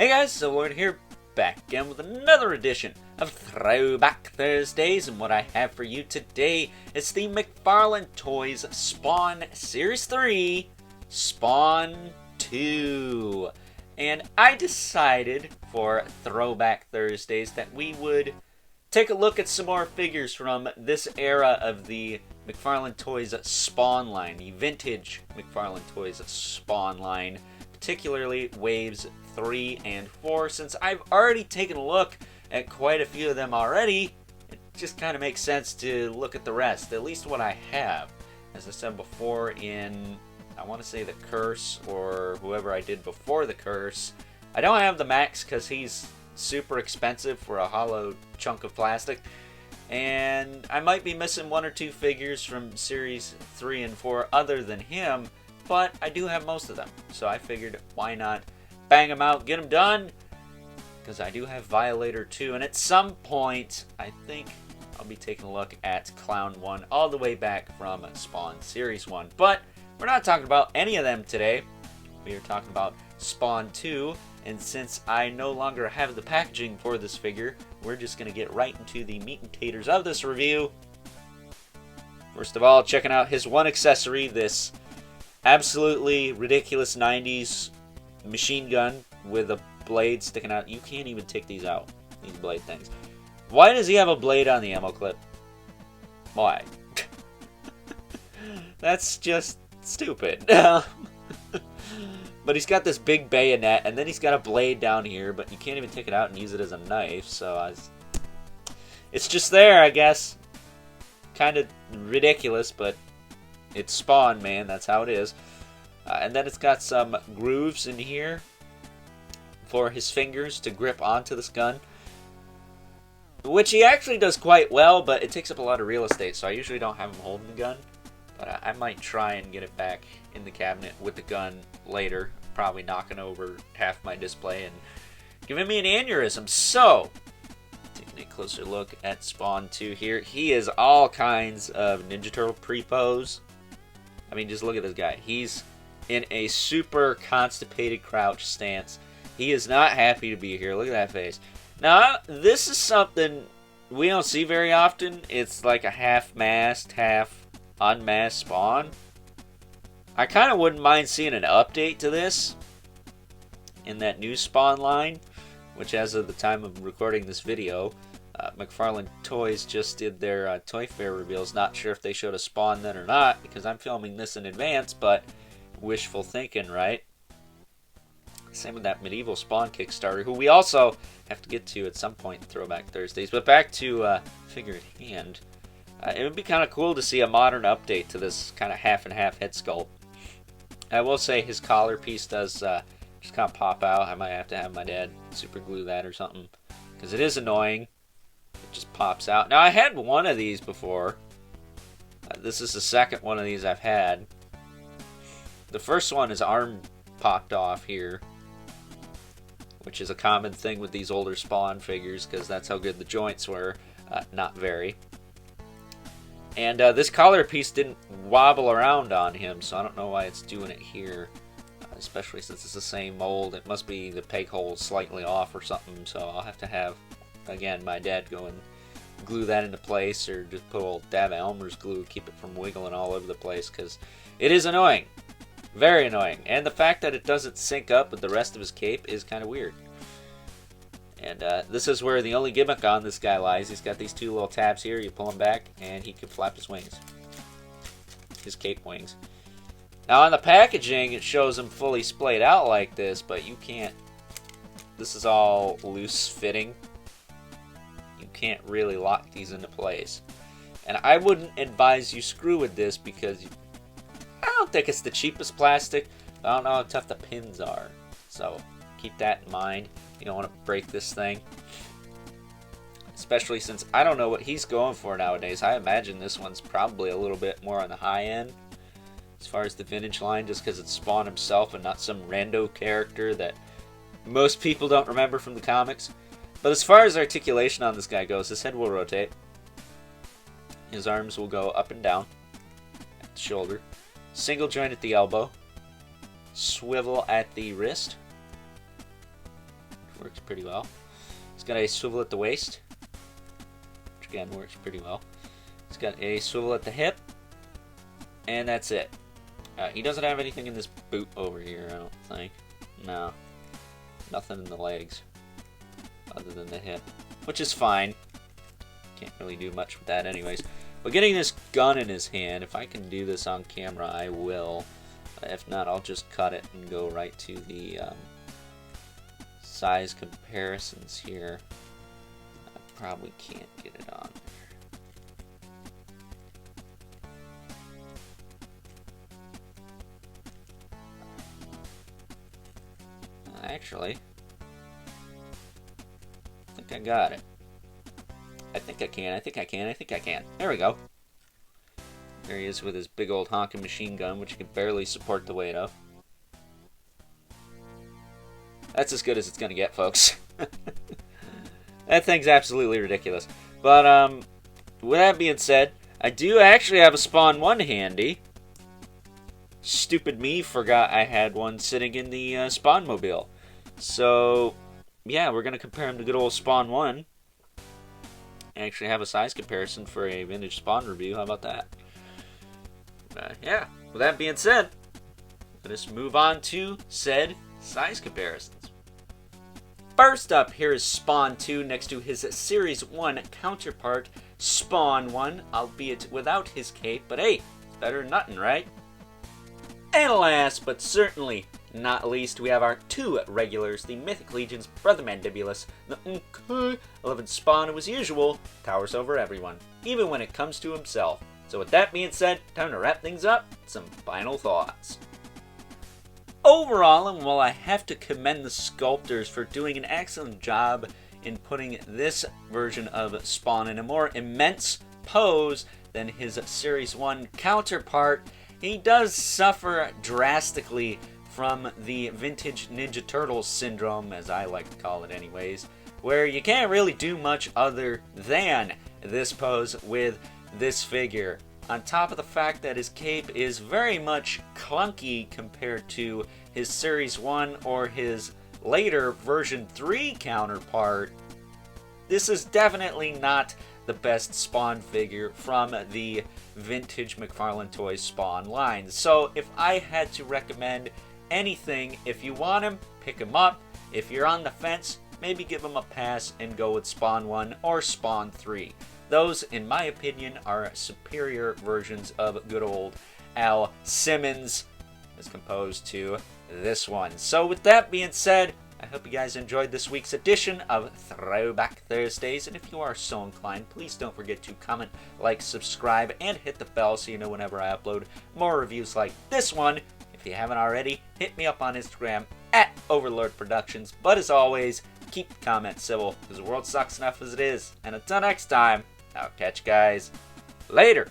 Hey guys, so we're here back again with another edition of Throwback Thursdays, and what I have for you today is the McFarlane Toys Spawn Series 3, Spawn 2. And I decided for Throwback Thursdays that we would take a look at some more figures from this era of the McFarlane Toys Spawn line, the vintage McFarlane Toys Spawn line, particularly Waves 3 and 4. Since I've already taken a look at quite a few of them already, it just kind of makes sense to look at the rest, at least what I have. As I said before in, I want to say the Curse, or whoever I did before the Curse, I don't have the Max because he's super expensive for a hollow chunk of plastic, and I might be missing one or two figures from Series 3 and 4 other than him, but I do have most of them, so I figured why not bang them out, get them done, because I do have Violator 2, and at some point I think I'll be taking a look at Clown 1 all the way back from Spawn Series 1, but we're not talking about any of them today. We are talking about Spawn 2, and since I no longer have the packaging for this figure, we're just going to get right into the meat and taters of this review. First of all, checking out his one accessory, this absolutely ridiculous 90s machine gun with a blade sticking out. You can't even take these out, these blade things. Why does he have a blade on the ammo clip? Why? That's just stupid. But he's got this big bayonet, and then he's got a blade down here, but you can't even take it out and use it as a knife, so it's just there, I guess. Kind of ridiculous, but it's Spawn, man, that's how it is. And then it's got some grooves in here for his fingers to grip onto this gun, which he actually does quite well, but it takes up a lot of real estate, so I usually don't have him holding the gun. But I might try and get it back in the cabinet with the gun later, probably knocking over half my display and giving me an aneurysm. So, taking a closer look at Spawn 2 here, he is all kinds of Ninja Turtle pre-pose. I mean, just look at this guy. He's in a super constipated crouch stance. He is not happy to be here. Look at that face. Now, this is something we don't see very often. It's like a half-masked, half-unmasked Spawn. I kind of wouldn't mind seeing an update to this in that new Spawn line, which as of the time of recording this video, McFarlane Toys just did their Toy Fair reveals. Not sure if they showed a Spawn then or not, because I'm filming this in advance, but wishful thinking, right? Same with that Medieval Spawn Kickstarter, who we also have to get to at some point in Throwback Thursdays. But back to figure at hand. It would be kind of cool to see a modern update to this kind of half and half head sculpt. I will say his collar piece does just kind of pop out. I might have to have my dad super glue that or something, because it is annoying. It just pops out. Now, I had one of these before. This is the second one of these I've had. The first one, his arm popped off here, which is a common thing with these older Spawn figures, because that's how good the joints were. Not very. And this collar piece didn't wobble around on him, so I don't know why it's doing it here. Especially since it's the same mold. It must be the peg hole slightly off or something, so I'll have to have, again, my dad go and glue that into place, or just put old dab Elmer's glue, keep it from wiggling all over the place, because it is annoying. Very annoying. And the fact that it doesn't sync up with the rest of his cape is kind of weird. And this is where the only gimmick on this guy lies. He's got these two little tabs here. You pull them back, and he can flap his wings. His cape wings. Now, on the packaging, it shows him fully splayed out like this, but you can't. This is all loose fitting. You can't really lock these into place. And I wouldn't advise you screw with this, because I don't think it's the cheapest plastic. I don't know how tough the pins are. So, keep that in mind. You don't want to break this thing. Especially since I don't know what he's going for nowadays. I imagine this one's probably a little bit more on the high end as far as the vintage line, just because it's Spawn himself and not some rando character that most people don't remember from the comics. But as far as articulation on this guy goes, his head will rotate. His arms will go up and down at the shoulder. Single joint at the elbow. Swivel at the wrist. Works pretty well. He's got a swivel at the waist, which again works pretty well. He's got a swivel at the hip, and that's it. He doesn't have anything in this boot over here, I don't think. No. Nothing in the legs, other than the hip, which is fine. Can't really do much with that anyways. But getting this gun in his hand, if I can do this on camera, I will. If not, I'll just cut it and go right to the size comparisons here. I probably can't get it on there. Actually, I think I got it. I think I can. There we go. There he is with his big old honking machine gun, which he can barely support the weight of. That's as good as it's going to get, folks. That thing's absolutely ridiculous. But, with that being said, I do actually have a Spawn 1 handy. Stupid me forgot I had one sitting in the Spawn mobile. So, yeah, we're going to compare him to good old Spawn 1. And actually have a size comparison for a vintage Spawn review. How about that? Yeah, with that being said, let's move on to said size comparisons. First up, here is Spawn 2 next to his Series 1 counterpart, Spawn 1, albeit without his cape, but hey, better than nothing, right? And last, but certainly not least, we have our two regulars, the Mythic Legion's Brother Mandibulus, the 11 Spawn who, as usual, towers over everyone, even when it comes to himself. So with that being said, time to wrap things up, some final thoughts. Overall, and while I have to commend the sculptors for doing an excellent job in putting this version of Spawn in a more immense pose than his Series 1 counterpart, he does suffer drastically from the vintage Ninja Turtles syndrome, as I like to call it anyways, where you can't really do much other than this pose with this figure. On top of the fact that his cape is very much clunky compared to his Series 1 or his later version 3 counterpart, this is definitely not the best Spawn figure from the vintage McFarlane Toys Spawn line. So if I had to recommend anything, if you want him, pick him up. If you're on the fence, maybe give him a pass and go with Spawn 1 or Spawn 3. Those, in my opinion, are superior versions of good old Al Simmons as composed to this one. So with that being said, I hope you guys enjoyed this week's edition of Throwback Thursdays, and if you are so inclined, please don't forget to comment, like, subscribe, and hit the bell so you know whenever I upload more reviews like this one. If you haven't already, hit me up on Instagram at Overlord Productions, but as always, keep the comments civil, because the world sucks enough as it is, and until next time, I'll catch you guys later.